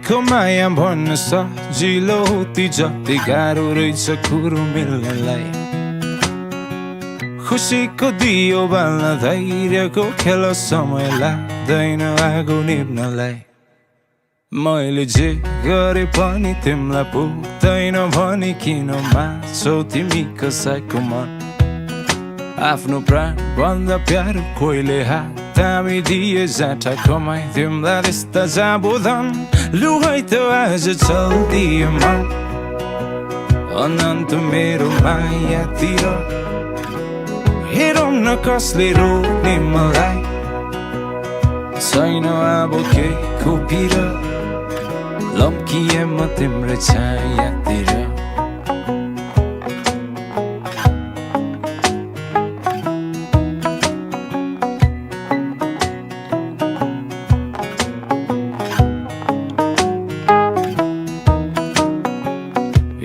माया भन्न सजिलो ती जति गाह्रो रहेछ कुरो मिल्नलाई खुसीको दियो बाल्न धैर्यको खेल समय लाग्दैन आगो निप्नलाई मैले जे गरे पनि तिमीलाई पुग्दैन भनी किन मान्छौ तिमी कसैको मन आफ्नो प्राण भन्दा प्यारो कोहीले हात थामी दिए जाँटा कमाइ तिमीलाई रिस्ता जाबोधन लु है त आज चल्दिए मन अनन्त मेरो मायातिर हेरौँ न कसले रोक्ने मलाई छैन अब केहीको पिर लम्किए म तिम्रो छायातिर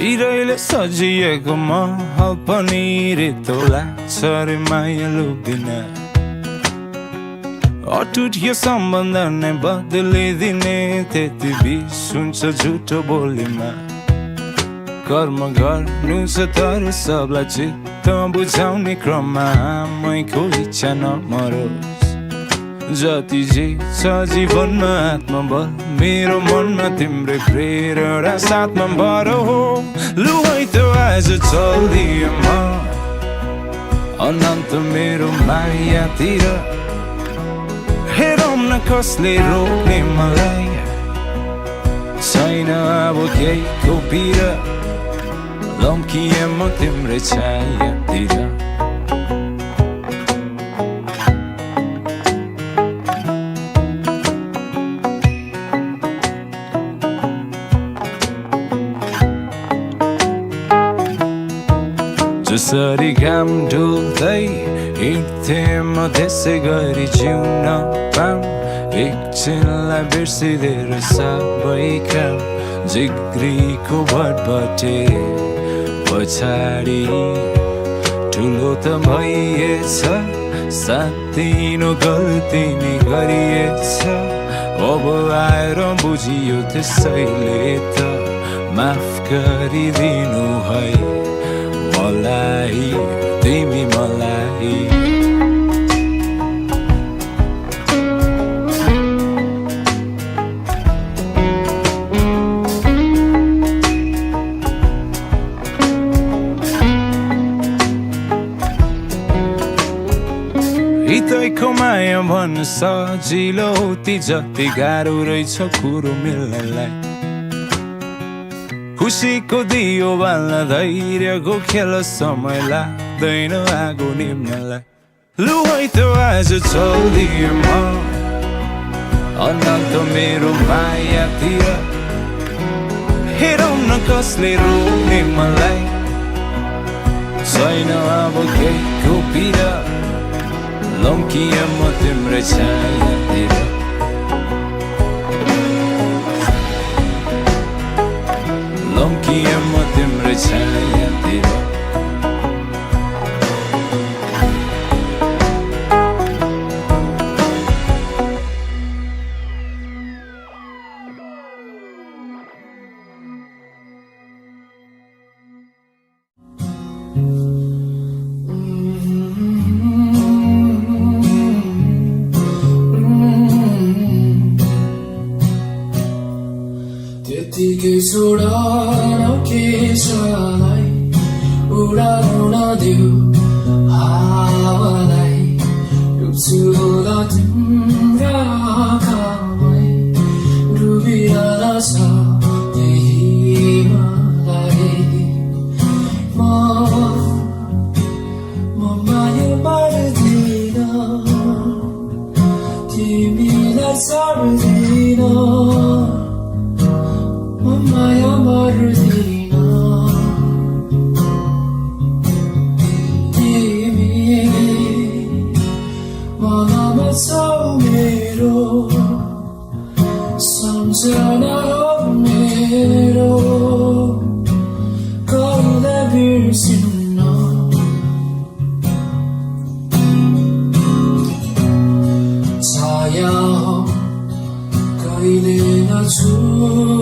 हिरैले सजिएको महल पनि रित्तो लाग्छ रे मायालु बिना अटुट यो सम्बन्ध नै बदलिदिने त्यति बिस हुन्छ झुटो बोलीमा कर्म गर्नु छ तर सबलाई चित्त बुझाउने क्रममा आमैको इच्छा नमरोस् जति जे छ जीवनमा आत्मबल मेरो मनमा तिम्रो प्रेरणा साथमा भरो हो लु है त आज चल्दिए म अनन्त मेरो मायातिर हेरौँ न कसले रोक्ने मलाई छैन अब केहीको पिर लम्किए म तिम्रो छायातिर जसरी घाम डुल्दै हिँड्थे म त्यसै गरी जिउन पाऊँ एकछिनलाई बिर्सिदिएर सबै काम जिग्रीको भटभटे पछाडि ठुलो त भइएछ सातिनो गल्ती नि गरिएछ अब आएर बुझियो त्यसैले त माफ गरिदिनु है मलाई तिमी मलाई हितैको माया भन्न सजिलो ती जति गाह्रो रहेछ कुरो मिल्नलाई खुसीको दियो बाल्न धैर्यको खेल समय लाग्दैन आगो निप्नलाई लु है त आज चल्दिए म अनन्त मेरो मायातिर हेरौँ न कसले रोक्ने मलाई छैन अब केहीको पिर लम्किए म तिम्रो छायातिर लम्किए म तिम्रो छायातिर त्यतिकै छोडा केशलाई उडाउन देऊ हावालाई डुब्छु होला तिम्रा आँखामै डुबिरहला छ यही मलाई म माया पर्दिन तिमीलाई सर्दिन माया मर्दिन तिमी मनमा छौ मेरो सम्झना हो मेरो कहिले बिर्सिन्न छाया हो कहिले नछुने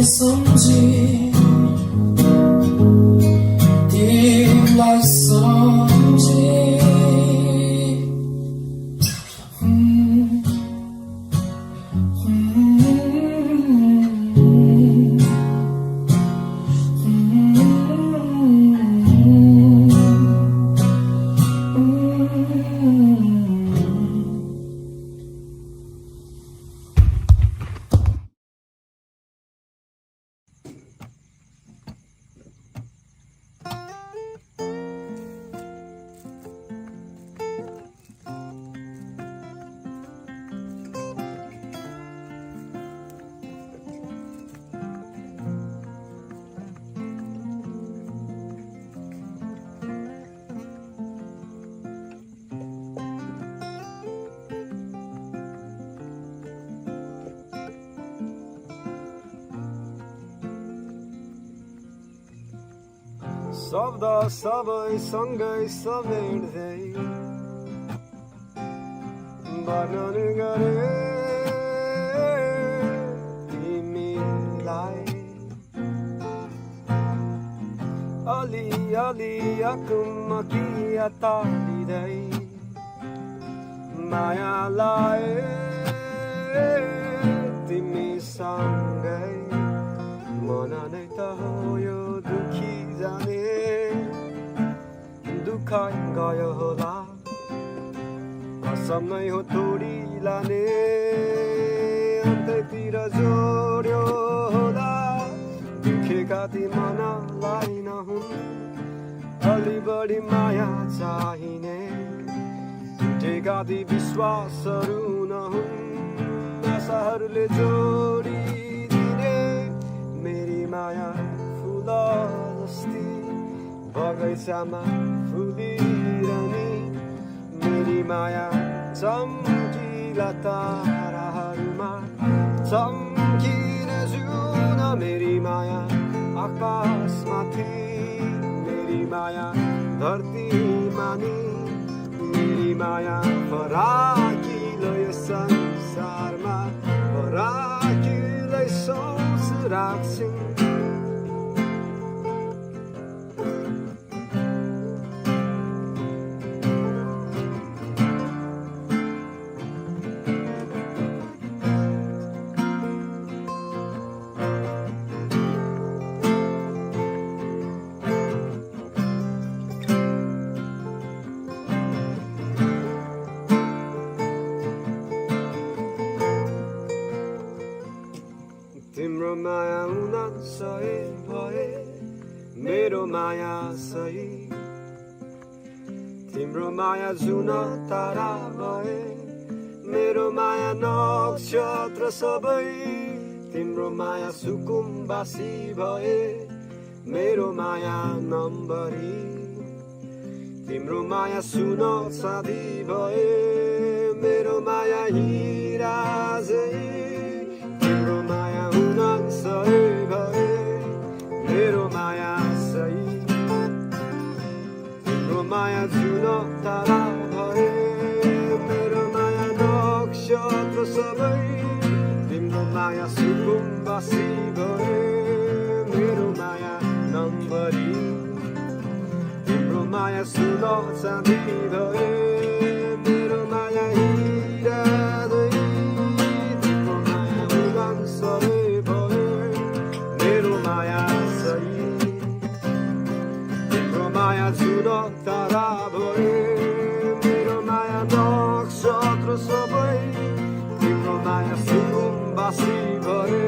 सम्झे तिमीलाई सम्झे शब्द सबै सँगै समेट्दै वर्णन गरे तिमीलाई अलि अलि अकुमकी तालिँदै माया लाए तिमीसँगै मन नै त हो यो दुखी जाने दुःख गयो होला कसम नै हो तोडी लाने अन्तैतिर जोड्यो होला दुखेका ती मनलाई नहुन् अलि बढी माया चाहिने टुटेका ती विश्वासहरू नहुन् आशाहरूले जोडिदिने मेरी माया फुल जस्ती बगैँचामा फुलिरहने मेरी माया चम्किला ताराहरूमा चम्किने जुन मेरी माया आकाशमाथि मेरी माया धरतीमा नि मेरी माया फराकिलो यो संसारमा फराकिलै सोच राख्छिन् तिम्रो माया हुन सही भए मेरो माया सही तिम्रो माया जुन तारा भए मेरो माया नक्षत्र सबै तिम्रो माया सुकुम्बासी भए मेरो माया नम्बरी तिम्रो माया सुन चाँदी भए मेरो माया हिरा झै तिम्रो माया हुन सही भए मेरो माया सही तिम्रो माया जुन तारा भए मेरो माया नक्षत्र सबै तिम्रो माया सुकुम्बासी भए मेरो माया नम्बरी तिम्रो माया सुन चाँदी भए मेरो माया हिरा झै तिम्रो माया हुन सही भए मेरो माया सही तिम्रो माया जुन तारा भए मेरो माया नक्षत्र सबै तिम्रो माया सुकुम्बासी भए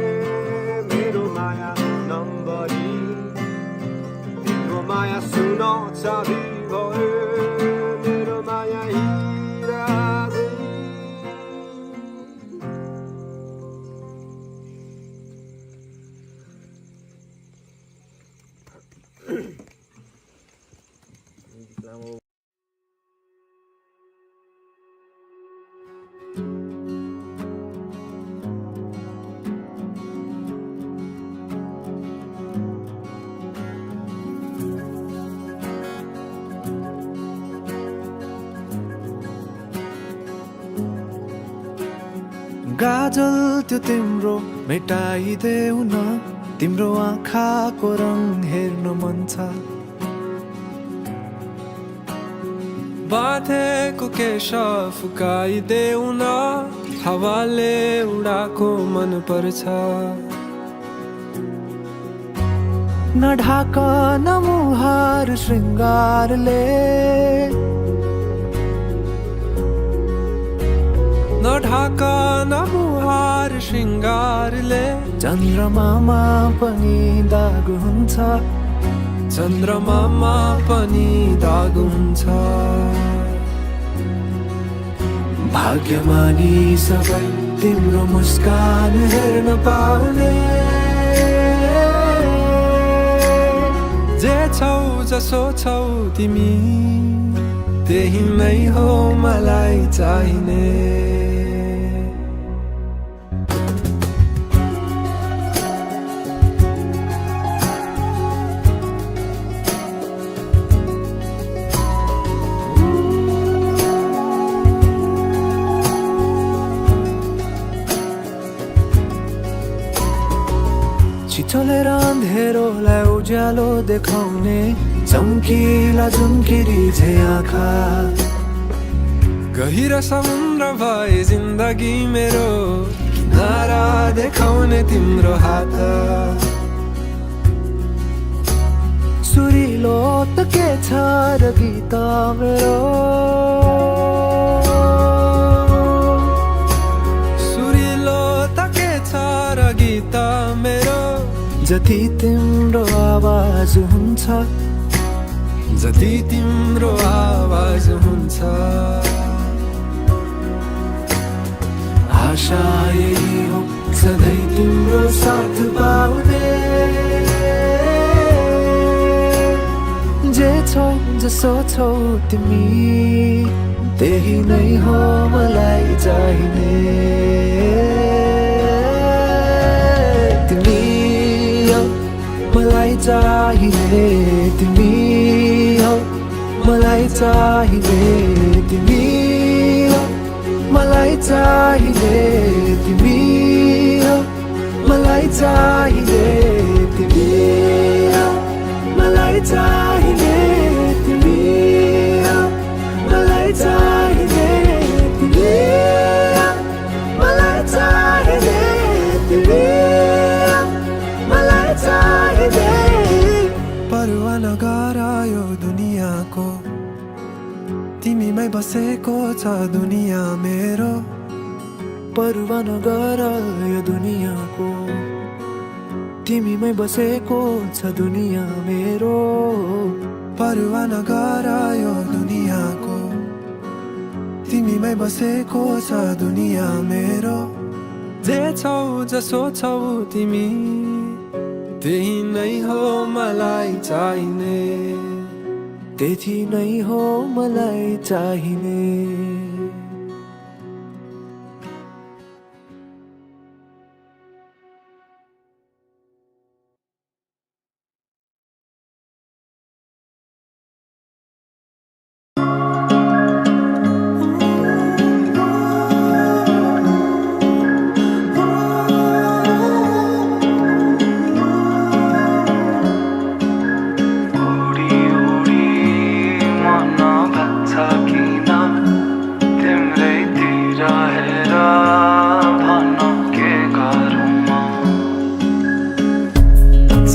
मेरो माया नम्बरी तिम्रो माया सुन चाँदी भए मेरो माया हिरा झै गाजल त्यो तिम्रो मेटाइदेऊ न तिम्रो आँखाको रङ हेर्न मन छ बाँधेको केश फुकाइदेऊ न हावाले उडाको मन पर्छ न ढाक न मुहार श्रृङ्गारले न ढाक न मुहार श्रृङ्गारले चन्द्रमामा पनि दाग हुन्छ चन्द्रमामा पनि दाग हुन्छ भाग्यमानी सबै तिम्रो मुस्कान हेर्न पाउने जे छौ जसो छौ तिमी त्यही नै हो मलाई चाहिने छिचोलेर अँधेरोलाई उज्यालो देखाउने चम्किला झुम्किरी झे आँखा गहिरो समुद्र भए जिन्दगी मेरो किनारा देखाउने तिम्रो हात सुरिलो त के छ र गीत मेरो सुरिलो त के छ र गीत मेरो जति तिम्रो आवाज हुन्छ जति तिम्रो आवाज हुन्छ आशा यही हो सधैँ तिम्रो साथ पाउने जे छौ जसो छौ तिमी त्यही नै हो मलाई चाहिने मलाई चाहिने तिमी हो मलाई चाहिने तिमी हो मलाई चाहिने तिमी हो मलाई चाहिने तिमी हो मलाई चाहिने तिमी हो मलाई चाहिने तिमी हो मलाई चाहिने तिमी मलाई चाहिने परवाह नगर यो दुनियाँको तिमीमै बसेको छ दुनियाँ मेरो परवाह नगर यो दुनियाँको तिमीमै बसेको छ दुनियाँ मेरो परवाह नगर यो दुनियाँको तिमीमै बसेको छ दुनियाँ मेरो जे छौ जसो छौ तिमी त्यही नै हो मलाई चाहिने त्यही नै हो मलाई चाहिने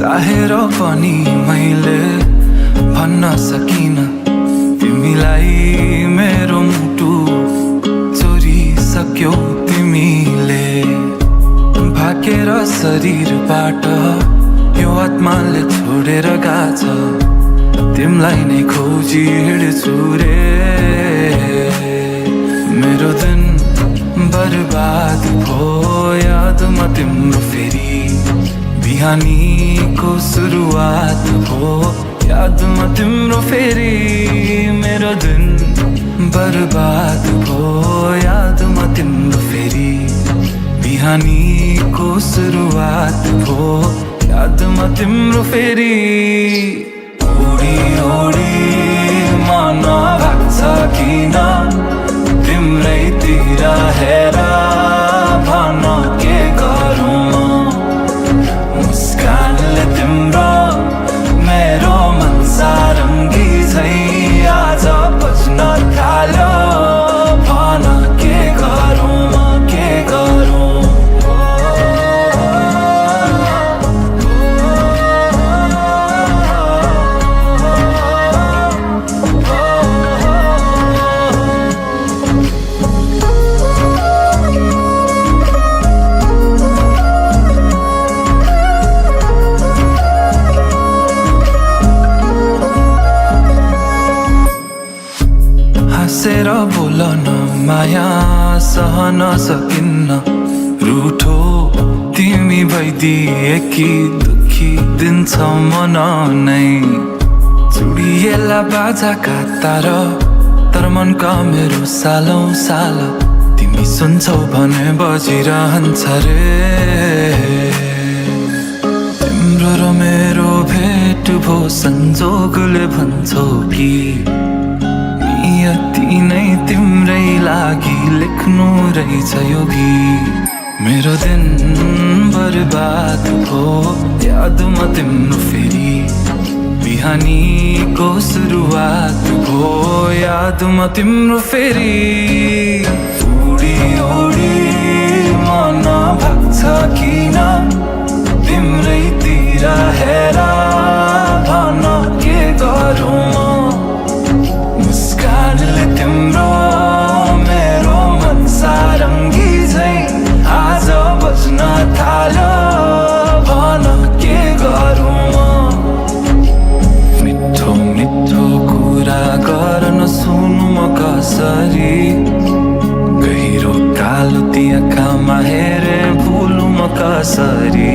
चाहेर पनि मैले भन्न सकिन तिमीलाई मेरो मुटु चोरिसक्यौ तिमीले भागेर शरीरबाट यो आत्माले छोडेर गाछ तिमीलाई नै खोजी हिँड्छु रे मेरो दिन बर्बाद भयो यादमा तिम्रो फेरि बिहानीको सुरुवात हो यादमा तिम्रो फेरि मेरो दिन बर्बाद हो यादमा तिम्रो फेरि बिहानीको सुरुवात हो यादमा तिम्रो फेरि ओडी ओडी मन लाग्छ किन तिम्रैतिर हेर भन के गरौँ मुस्कान सकिन्न रूठो तिमी भइदिए कि दुखी दिन छ मनाउनै चुडिएला बाजाका तार तर मनका मेरो सालौं साल तिमी सुन्छौ भने बजिरहन्छ रे तिम्रो र मेरो भेट भो संजोगले भन्छौ कि नियति नै तिम्रै लागि लेख्नु रहेछ यो गीत मेरो दिन बर्बाद भो यादमा तिम्रो फेरि बिहानीको सुरुवात भो यादमा तिम्रो फेरि उडी उडी मन भाग्छ किन तिम्रैतिर हेर भन के गरौँ म मुस्कानले तिम्रो मेरो मन सारङ्गी झै आज बज्न थाल्यो भन के गरौँ म मिठो मिठो कुरा गर्न सुनु म कसरी गहिरो कालो ती आँखामा हेरे भुलु म कसरी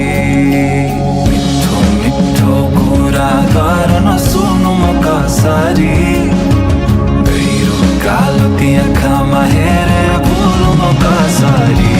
मिठो मिठो कुरा गर्न सुनु म कसरी गहिरो कालो ती आँखामा हेरे भुलु म कसरी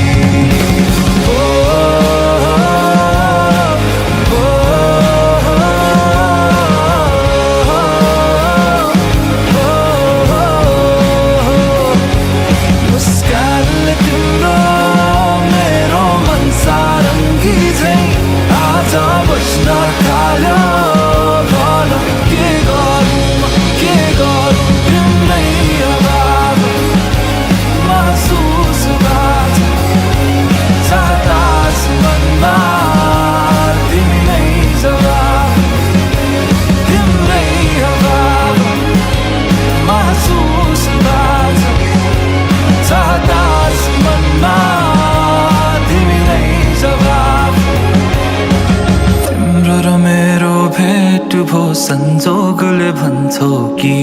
भो संजोगले भन्छौ कि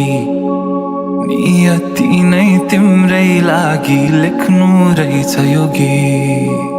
नियति नै तिम्रै लागि लेख्नु रहेछ यो गीत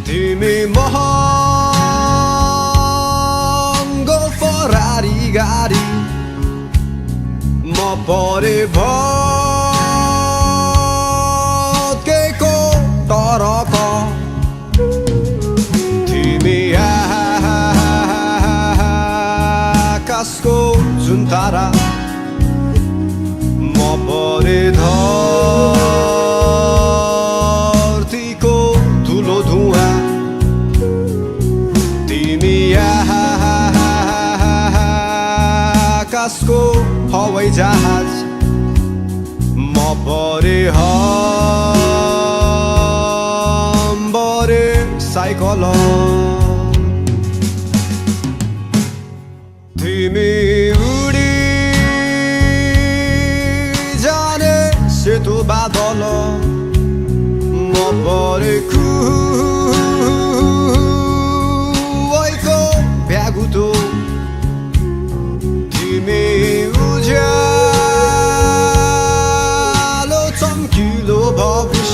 तिमी महँगो फरारी गाडी म परे भत्केको तरक तिमी आकाशको जुन तारा म परे धरतीको धुलो धुवा तिमी आकाशको हवाई जहाज म परे हम्बरे साइकल तिमी उडी जाने सेतो बादल म परे कुवाइको भ्यागुतो तिमी उज्यालो चम्किलो भविष्य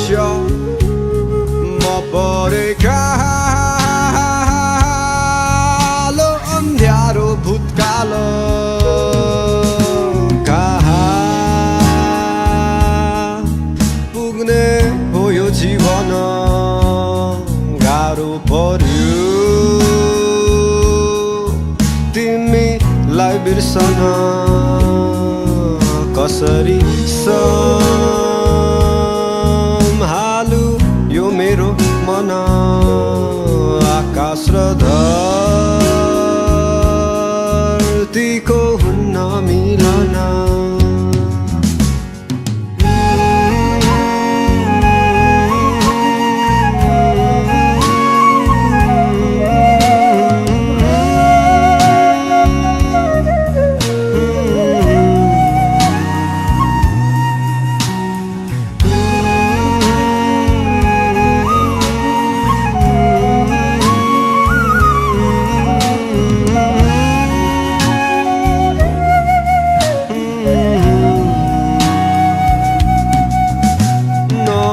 बिर्सन कसरी सम्हालु यो मेरो मन आकाश र धरतीको हुन्न मिलन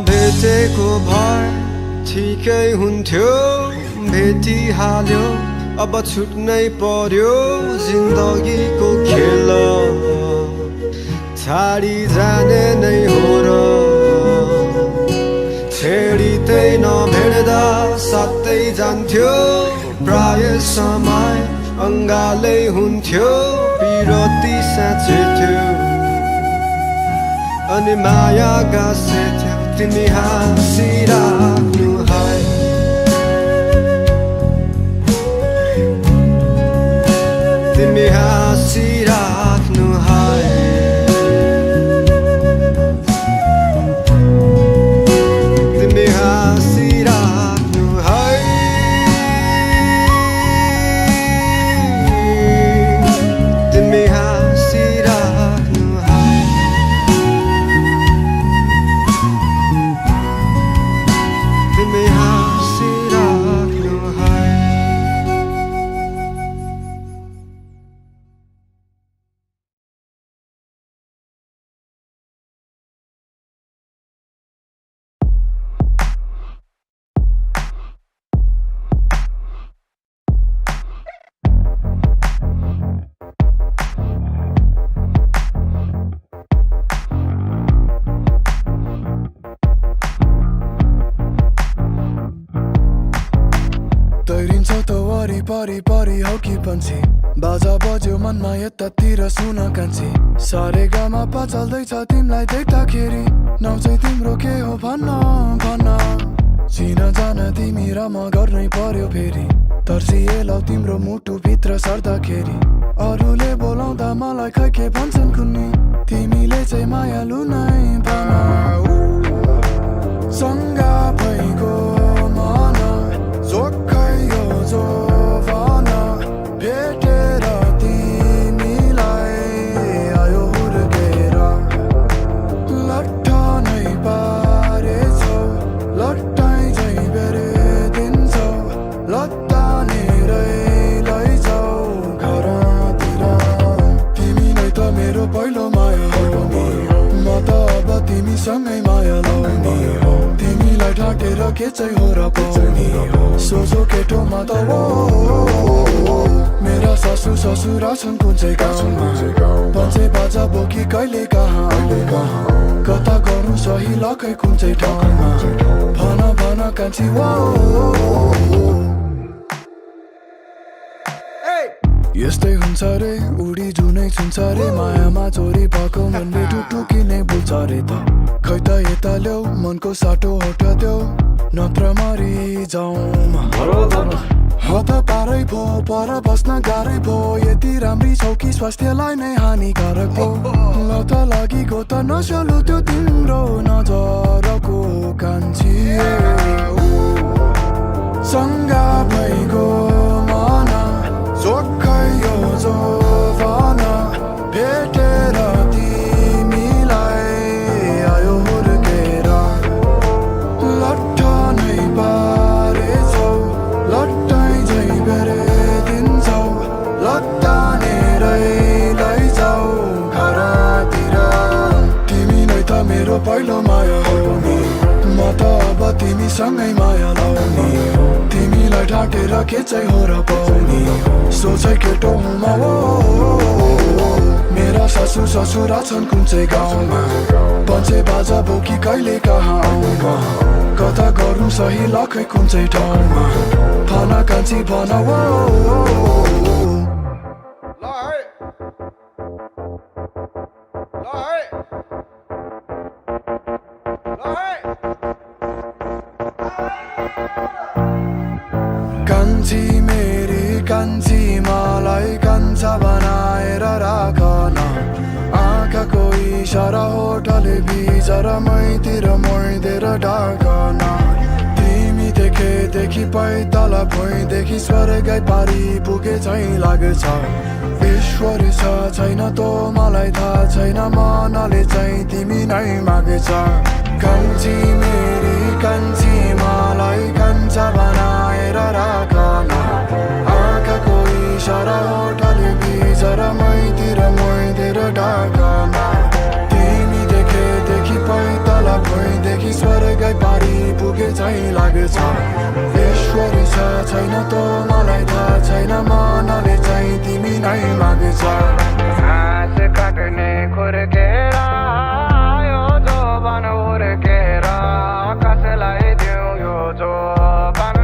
भेटेको भए ठिकै हुन्थ्यो भेटिहाल्यो अब छुट्नै पर्यो जिन्दगीको खेल छाडी जाने नै हो र छेडितै नभेट्दा साथै जान्थ्यो प्राय समय अङ्गालै हुन्थ्यो पिरती साँचेथ्यो अनि माया गाँसेथ्यो तिमी हाँसिराख्नु है तिमी हाँसिराख्नु है तिमी हाँसिराख्नु है तिमी हाँसिराख्नु है तिमी हाँसिराख्नु है तैरिन्छौ त वरिपरि परि हौ कि पन्छी बाजा बज्यो मनमा यतातिर सुन कान्छी सारे गामा चल्दैछ तिमीलाई देख्दाखेरि नाउँ चाहिँ तिम्रो के हो भन्न भन्न चिन जान तिमी र म गर्नै पर्यो फेरि तर्सिएलौ तिम्रो मुटुभित्र सर्दाखेरि अरूले बोलाउँदा मलाई खै के भन्छन् कुन्नी तिमीले चाहिँ मायालु नै भन सङ्गा भइगो मन जोखै यो जोवाना भेटेर तिमीलाई आयो हुर्केर लट्ठ नै पारेछौ लट्टाइ झैँ बेरिदिन्छौ लत्तानेरै लैजाऊ घरतिर तिमी नै त मेरो पहिलो माया हो म त अब तिमीसँगै माया लाउने तिमीलाई ढाँटेर के चाहिँ हो र पाउने सोझो केटोमा त वो मेरा सासु ससुरा छन् कुन चाहिँ गाउँमा पञ्चे बाजा बोकी कहिले कहाँ कता गर्नु सही लकै कुन चाहिँ ठाउँमा भन भन कान्छी वो यस्तै हुन्छ रे उडी जुनै छुन्छ रे मायामा चोरी भएको मनले टुकटुकी नै बुल्छ रे त खै त यता ल्याऊ मनको साटो हटादेऊ नत्र मरि जाउँ हो त पारै भो पर बस्न गाह्रै भो यति राम्री छौ कि स्वास्थ्यलाई नै हानिकारक भो ल त लागि गो त नसलु त्यो तिम्रो नजरको कान्छी सङ्गा भइगो मन जोखै यो जोवाना भेटेर तिमीलाई आयो हुर्केर लट्ठ नै पारेछौ लट्टाइ झैँ बेरिदिन्छौ लत्तानेरै लैजाऊ घरतिर तिमी नै त मेरो पहिलो माया हो नि म त अब तिमीसँगै माया लाउने तिमीलाई ढाँटेर के चाहिँ हो र पाउने सोचै केटो हुमा वो मेरा सासु ससुरा छन् कुन चाहिँ गाउँमा पञ्चे बाजा बोकी कहिले कहाँ आउँमा कता गर्नु सही लखै कुन चाहिँ ठाउँमा भन कान्छी भन वो कान्छी मलाई कान्छा बनाएर राख न आँखाको इसारा होठले भिजेर मैतिर मोइदिएर ढाक न तिमी देखेदेखि पैताल भुइँदेखि स्वर्गै पारी पुगे झैँ लाग्छ ईश्वरी छ छैन तो मलाई थाहा छैन मनले चाहिँ तिमी नै माग्छ कान्छी मेरी कान्छी मलाई कान्छा बनाएर राख न आँखाको इसारा होठले भिजेर मैतिर मोइदिएर ढाक न तिमी देखेदेखि पैताल भुइँदेखि स्वर्गै पारी पुगे झैँ लाग्छ ईश्वरी छ छैन तो मलाई थाहा छैन मनले चाहिँ तिमी नै माग्छ घाँस काट्ने खुर्केर यो जोबन हुर्केर कसलाई दिउँ यो जोबन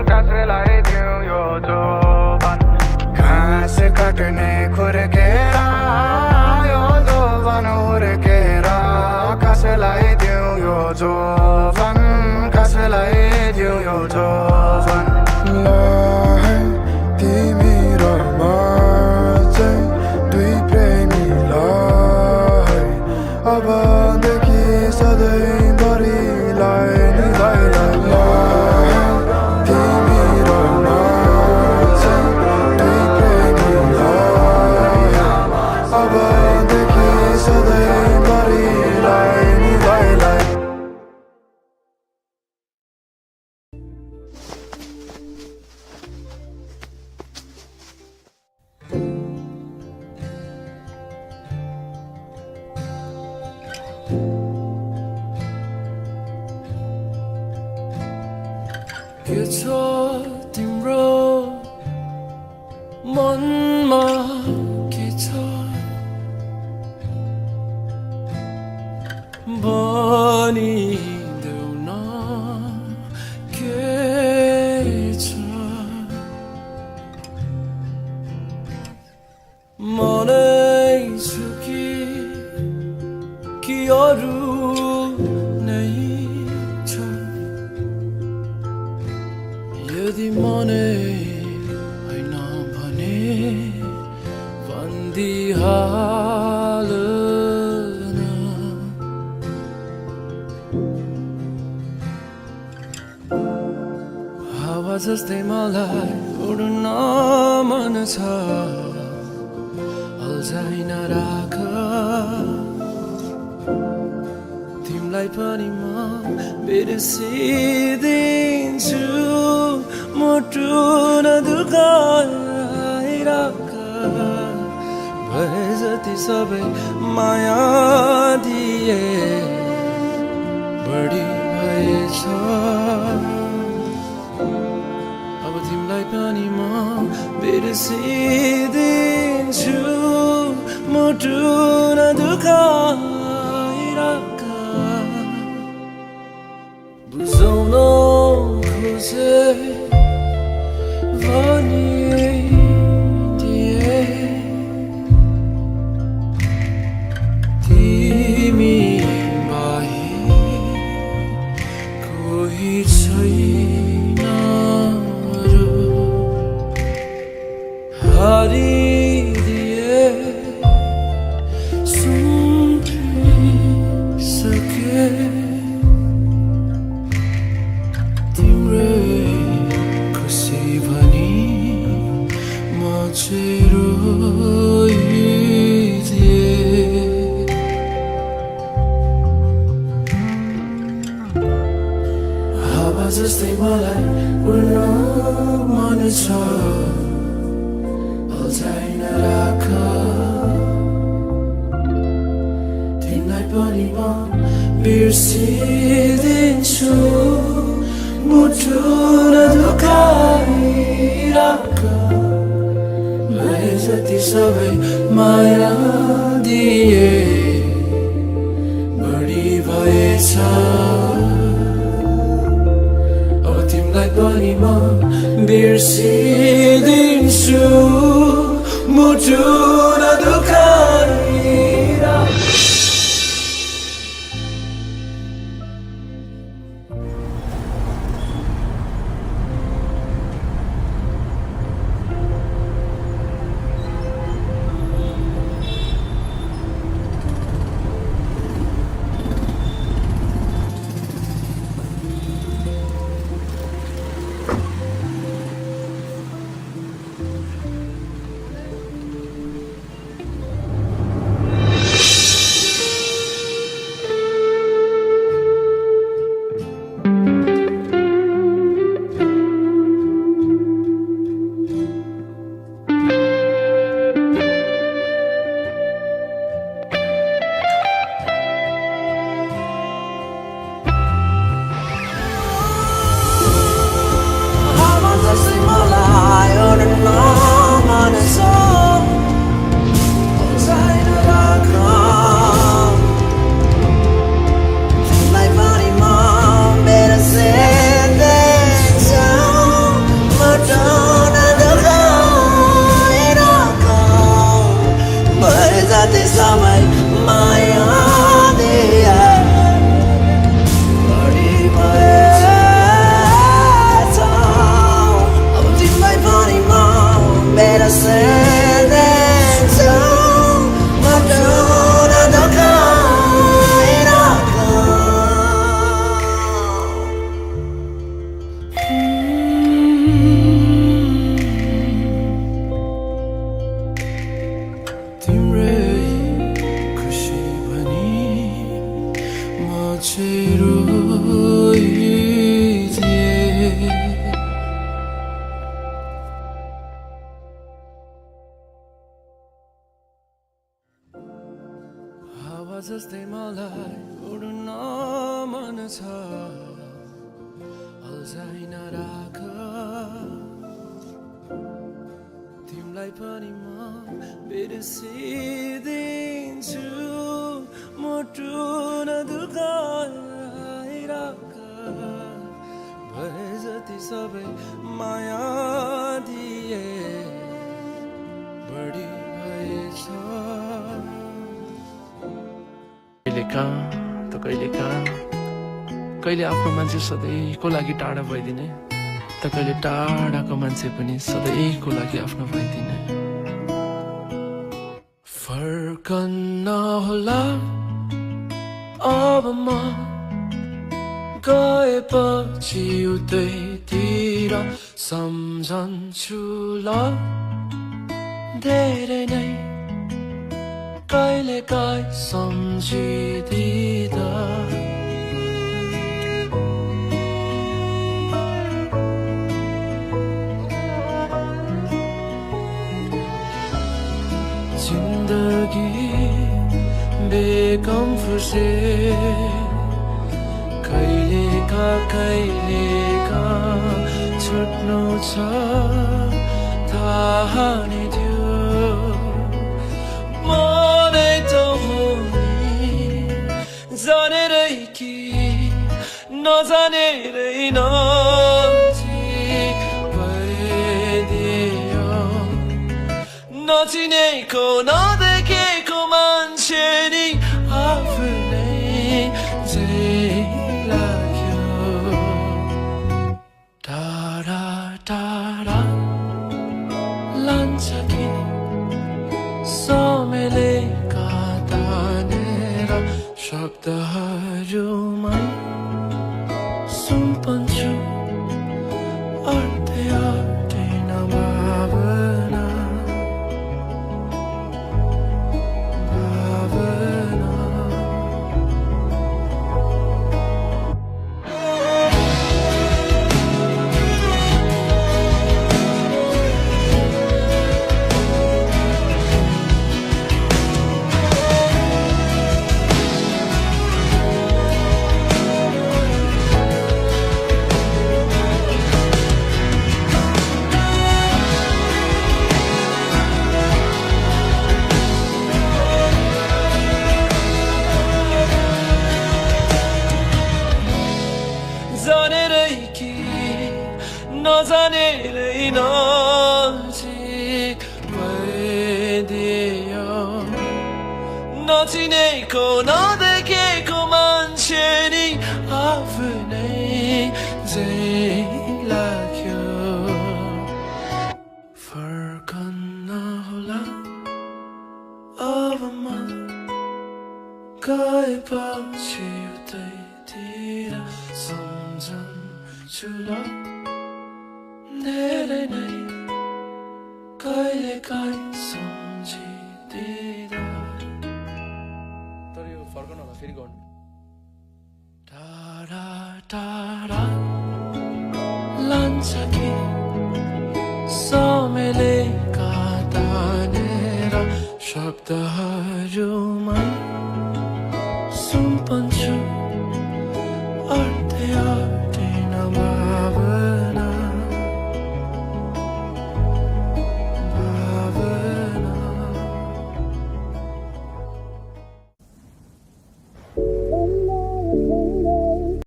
कसलाई दिउँ यो जोबन घाँस काट्ने खुर्केर यो जोबन हुर्केर कसलाई दिउँ यो जोबन कसलाई दिउँ यो जोबन तिमी र म चाहिँ दुई प्रेमीलाई अबदेखि सधैँभरिलाई तिमी र म चाहिँ दुई प्रेमीलाई अबदेखि सधैँभरिलाई के छ तिम्रो मनमा के छ भनिदेऊ न के छ मनै छु कि अरू नै छ यदि मनै होइन भने भन्दिहाल्न हावा जस्तै मलाई उड्न मन छ अल्झाइ नराख तिमीलाई पनि म बिर्सिदिन्छु मुटु नदुखाइराख भए जति सबै माया दिए बढी भएछ अब तिमीलाई पनि म बिर्सिदिन्छु मुटु नदुखाइराख बुझाउन खोजे भनिदिए तिमी बाहेक कोही छैन र हारिदिए सुनिसके तिम्रै खुसी भनी म चाहिँ रोइदिए हावा जस्तै मलाई उड्न मन छ अल्झाइ नराख तिमीलाई पनि म बिर्सिदिन्छु मुटु नदुखाइराख भए जति सबै माया दिए बढी भएछ अब तिमीलाई पनि म बिर्सिदिन्छु मुटु नदुखाइराख जस्तै मलाई उड्न मन छ अल्झाइ नराख तिमीलाई पनि म बिर्सिदिन्छु मुटु नदुखाइराख भए जति सबै माया दिए बढी भएछ कहिले कहाँ त कहिले कहाँ कहिले आफ्नो मान्छे सधैँको लागि टाढा भइदिने त कहिले टाढाको मान्छे पनि सधैँको लागि आफ्नो भइदिने फर्कन्न होला अब म गएपछि उतैतिर सम्झन्छु ल धेरै नै कहिले काहीँ सम्झिदिँदा जिन्दगी बेगम फुसे कहिलेका छुट्नु छ थाहा नै थियो मनै त हो नि जानेरै कि नजानेरै नजिक भइदियो नचिनेको नदेखेको मान्छे नि आफ्नै चाहिँ लाग्यो टाढा टाढा लान्छ कि समेलेका तानेर शब्दहरूमै सुम्पन्छु अर्धै अर्धै नभावना जानेरै कि नजानेरै नजिक भइदियो नचिनेको नदेखेको मान्छे नि आफ्नै चाहिँ लाग्यो फर्कन्न होला अब म गएपछि उतैतिर सम्झन्छु ल धेरै नै कहिले काहीँ सम्झिदिँदा तर यो फर्कनु होला फेरि गर्नु टाढा टाढा लान्छ कि समेलेका तानेर शब्दहरू